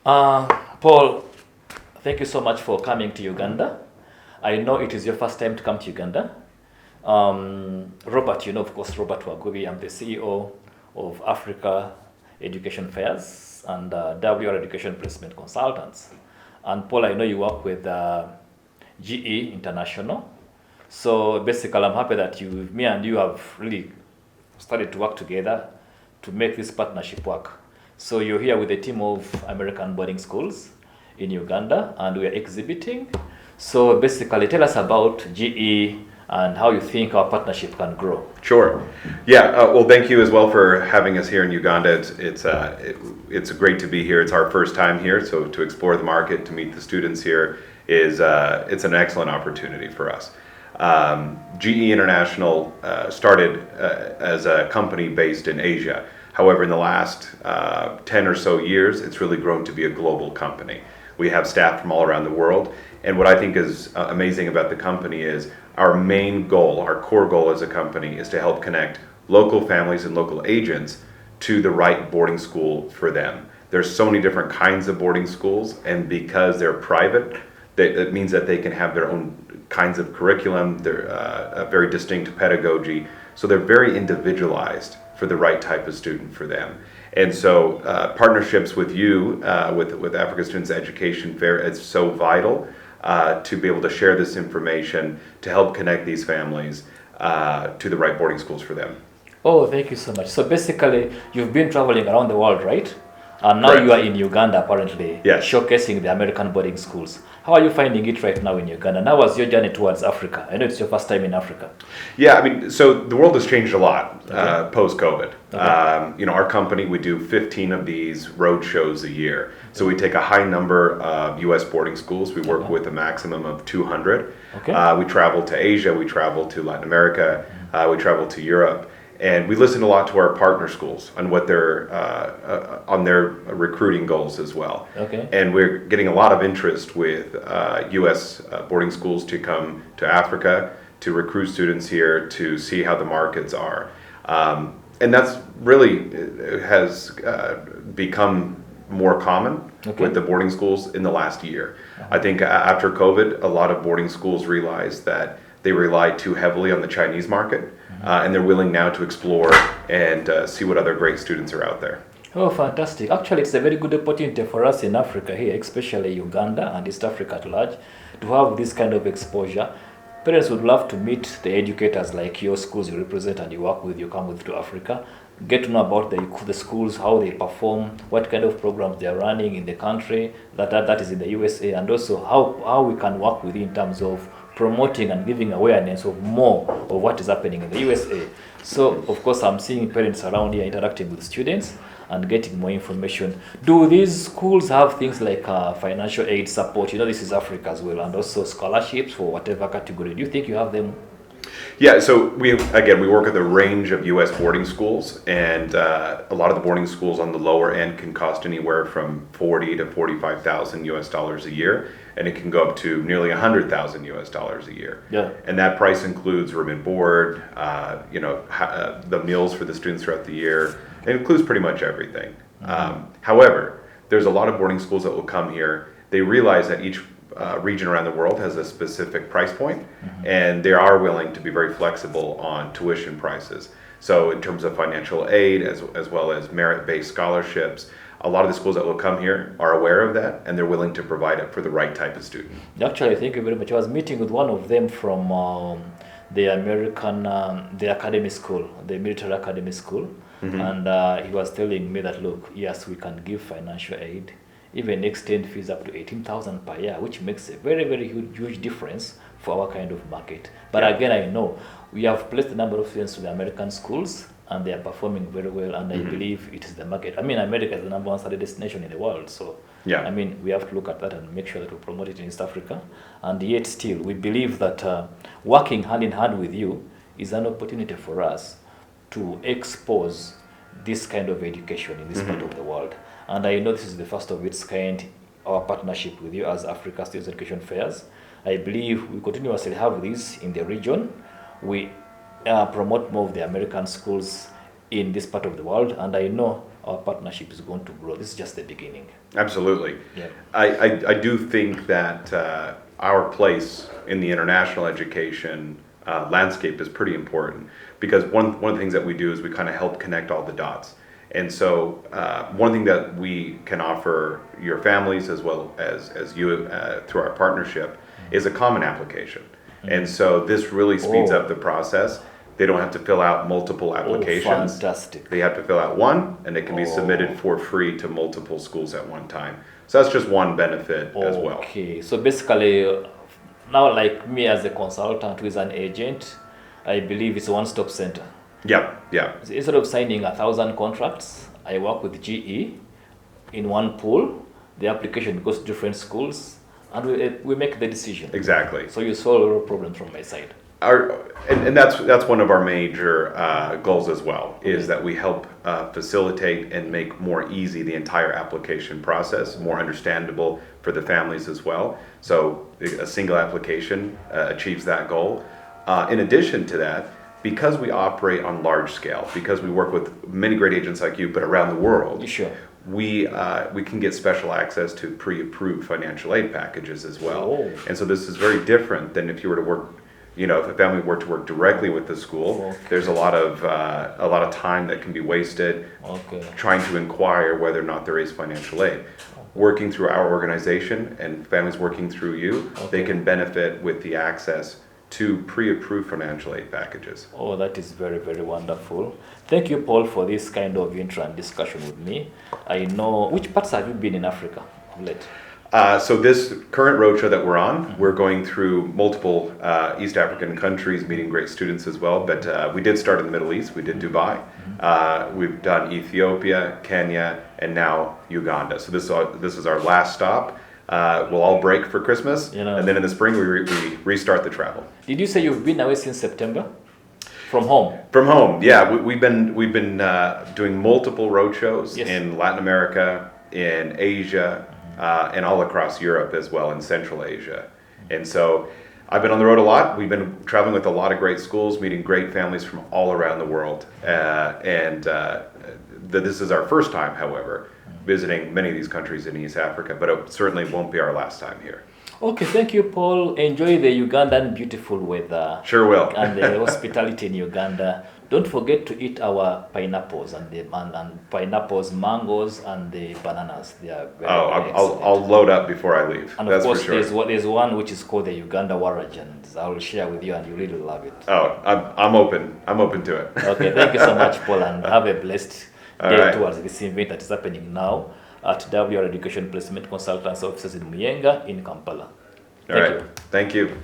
Uh, Paul, thank you so much for coming to Uganda. I know it is your first time to come to Uganda. Robert, of course, Robert Wagubi. I'm the CEO of Africa Education Fairs and WR Education Placement Consultants. And Paul, I know you work with GE International. So basically, I'm happy that me and you have really started to work together to make this partnership work. So you're here with a team of American boarding schools in Uganda, and we are exhibiting. So basically, tell us about GE and how you think our partnership can grow. Sure. Yeah. Well, thank you as well for having us here in Uganda. It's great to be here. It's our first time here, so to explore the market, to meet the students here is it's an excellent opportunity for us. GE International started as a company based in Asia. However, in the last 10 or so years, it's really grown to be a global company. We have staff from all around the world. And what I think is amazing about the company is our main goal, our core goal as a company, is to help connect local families and local agents to the right boarding school for them. There's so many different kinds of boarding schools, and because they're private, that means that they can have their own kinds of curriculum, they're a very distinct pedagogy, so they're very individualized for the right type of student for them. And so partnerships with you, with Africa Students Education Fair, it's so vital to be able to share this information to help connect these families to the right boarding schools for them. Oh, thank you so much. So basically, you've been traveling around the world, right? And now Correct. you are in Uganda, apparently, Yes. showcasing the American boarding schools. How are you finding it right now in Uganda? Now, was your journey towards Africa? I know it's your first time in Africa. Yeah, I mean, so the world has changed a lot post-COVID. Okay. Our company, we do 15 of these road shows a year. So we take a high number of U.S. boarding schools. We work with a maximum of 200. Okay. We travel to Asia, we travel to Latin America, we travel to Europe. And we listen a lot to our partner schools on what they're on their recruiting goals as well. Okay. And we're getting a lot of interest with U.S. Boarding schools to come to Africa to recruit students here to see how the markets are. And that's really has become more common with the boarding schools in the last year. I think after COVID, a lot of boarding schools realized that they rely too heavily on the Chinese market. And they're willing now to explore and see what other great students are out there. Oh, fantastic. Actually, it's a very good opportunity for us in Africa here, especially Uganda and East Africa at large, to have this kind of exposure. Parents would love to meet the educators like your schools you represent and you work with, you come with to Africa, get to know about the schools, how they perform, what kind of programs they are running in the country, that is in the USA, and also how we can work with you in terms of promoting and giving awareness of more of what is happening in the USA. So, of course, I'm seeing parents around here interacting with students and getting more information. Do these schools have things like financial aid support? This is Africa as well, and also scholarships for whatever category. Do you think you have them? Yeah, so we work with a range of U.S. boarding schools, and a lot of the boarding schools on the lower end can cost anywhere from $40,000 to $45,000 US dollars a year, and it can go up to nearly $100,000 US dollars a year. Yeah. And that price includes room and board, the meals for the students throughout the year. It includes pretty much everything. However, there's a lot of boarding schools that will come here. They realize that each region around the world has a specific price point, and they are willing to be very flexible on tuition prices. So in terms of financial aid as well as merit-based scholarships, a lot of the schools that will come here are aware of that, and they're willing to provide it for the right type of student. Actually, thank you very much. I was meeting with one of them from the American, the academy school, the military academy school, and he was telling me that, look, yes, we can give financial aid, even extend fees up to 18,000 per year, which makes a very, very huge difference for our kind of market. But again, I know we have placed a number of students to the American schools, and they are performing very well, and I believe it is the market. I mean, America is the number one study destination in the world, so Yeah. I mean, we have to look at that and make sure that we promote it in East Africa. And yet still, we believe that working hand in hand with you is an opportunity for us to expose this kind of education in this part of the world. And I know this is the first of its kind, our partnership with you as Africa Students Education Fairs. I believe we continuously have this in the region. We promote more of the American schools in this part of the world, and I know our partnership is going to grow. This is just the beginning. Absolutely. Yeah. I do think that our place in the international education landscape is pretty important, because one of the things that we do is we kind of help connect all the dots. And so one thing that we can offer your families as well as you through our partnership is a common application. And so this really speeds up the process. They don't have to fill out multiple applications. Fantastic. They have to fill out one, and it can be submitted for free to multiple schools at one time. So that's just one benefit as well. Okay, so basically, now like me as a consultant who is an agent, I believe it's a one-stop center. Yeah, yeah. So instead of signing 1,000 contracts, I work with GE in one pool. The application goes to different schools, and we make the decision. Exactly. So you solve a lot of problems from my side. And that's one of our major goals as well, is that we help facilitate and make more easy the entire application process, more understandable for the families as well. So a single application achieves that goal. In addition to that, because we operate on large scale, because we work with many great agents like you, but around the world, Sure. we can get special access to pre-approved financial aid packages as well. Oh. And so this is very different than if you were to work, if a family were to work directly with the school. Okay. There's a lot of time that can be wasted trying to inquire whether or not there is financial aid. Working through our organization and families working through you, they can benefit with the access to pre-approved financial aid packages. Oh, that is very, very wonderful. Thank you, Paul, for this kind of intro and discussion with me. I know, which parts have you been in Africa of late? So this current roadshow that we're on, we're going through multiple East African countries, meeting great students as well. But we did start in the Middle East. We did Dubai. We've done Ethiopia, Kenya, and now Uganda. So this is our last stop. We'll all break for Christmas, and then in the spring we restart the travel. Did you say you've been away since September? From home? From home, yeah. We've been doing multiple roadshows in Latin America, in Asia, and all across Europe as well, in Central Asia. And so I've been on the road a lot. We've been traveling with a lot of great schools, meeting great families from all around the world. This is our first time, however, visiting many of these countries in East Africa, but it certainly won't be our last time here. Okay, thank you, Paul. Enjoy the Ugandan beautiful weather. Sure will. And the hospitality in Uganda. Don't forget to eat our pineapples and pineapples, mangoes, and the bananas. They are very, very excellent. I'll load up before I leave. And that's of course, for sure. there's one which is called the Uganda Warrage, and I will share with you, and you really love it. Oh, I'm open. I'm open to it. Okay, thank you so much, Paul, and have a blessed All day right. towards this event that is happening now at WR Education Placement Consultants Offices in Muyenga in Kampala. All right. Thank you.